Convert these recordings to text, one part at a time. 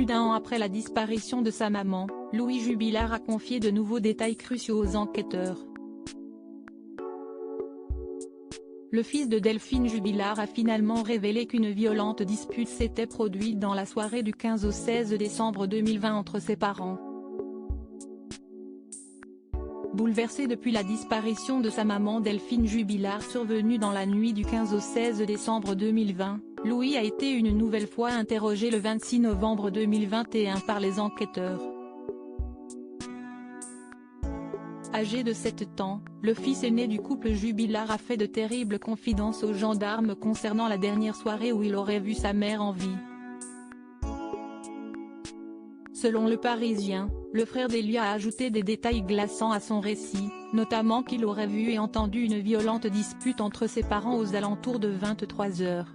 Plus d'1 an après la disparition de sa maman, Louis Jubilard a confié de nouveaux détails cruciaux aux enquêteurs. Le fils de Delphine Jubilard a finalement révélé qu'une violente dispute s'était produite dans la soirée du 15 au 16 décembre 2020 entre ses parents. Bouleversé depuis la disparition de sa maman Delphine Jubilard survenue dans la nuit du 15 au 16 décembre 2020, Louis a été une nouvelle fois interrogé le 26 novembre 2021 par les enquêteurs. Âgé de 7 ans, le fils aîné du couple Jubilard a fait de terribles confidences aux gendarmes concernant la dernière soirée où il aurait vu sa mère en vie. Selon Le Parisien, le frère d'Elia a ajouté des détails glaçants à son récit, notamment qu'il aurait vu et entendu une violente dispute entre ses parents aux alentours de 23 h.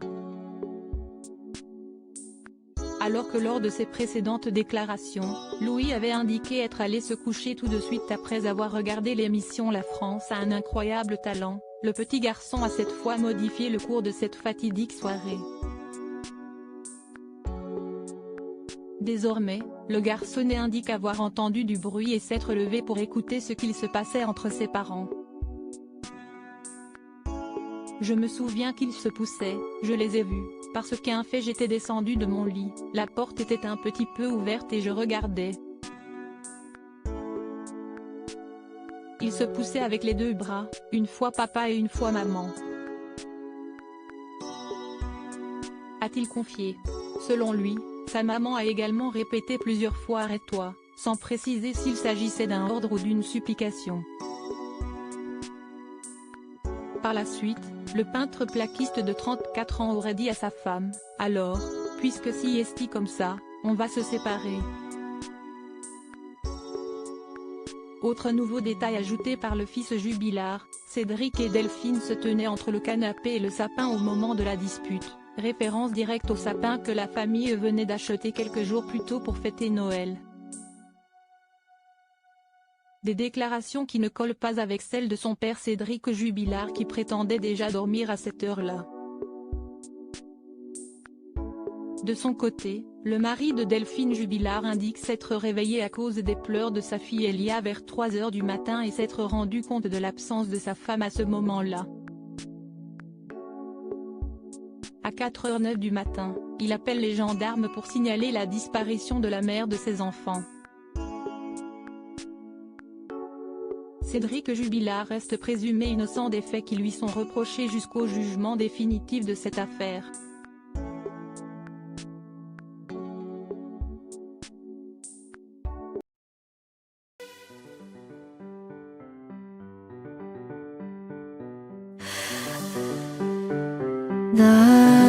Alors que lors de ses précédentes déclarations, Louis avait indiqué être allé se coucher tout de suite après avoir regardé l'émission La France a un incroyable talent, le petit garçon a cette fois modifié le cours de cette fatidique soirée. Désormais, le garçonnet indique avoir entendu du bruit et s'être levé pour écouter ce qu'il se passait entre ses parents. Je me souviens qu'ils se poussaient, je les ai vus, parce qu'un fait j'étais descendu de mon lit, la porte était un petit peu ouverte et je regardais. Ils se poussaient avec les deux bras, une fois papa et une fois maman. A-t-il confié. Selon lui, sa maman a également répété plusieurs fois « arrête-toi », sans préciser s'il s'agissait d'un ordre ou d'une supplication. Par la suite, le peintre plaquiste de 34 ans aurait dit à sa femme « Alors, puisque si est comme ça, on va se séparer ». Autre nouveau détail ajouté par le fils Jubilard, Cédric et Delphine se tenaient entre le canapé et le sapin au moment de la dispute, référence directe au sapin que la famille venait d'acheter quelques jours plus tôt pour fêter Noël. Des déclarations qui ne collent pas avec celles de son père Cédric Jubilard qui prétendait déjà dormir à cette heure-là. De son côté, le mari de Delphine Jubilard indique s'être réveillé à cause des pleurs de sa fille Elia vers 3 h du matin et s'être rendu compte de l'absence de sa femme à ce moment-là. À 4 h 09 du matin, il appelle les gendarmes pour signaler la disparition de la mère de ses enfants. Cédric Jubilard reste présumé innocent des faits qui lui sont reprochés jusqu'au jugement définitif de cette affaire. 나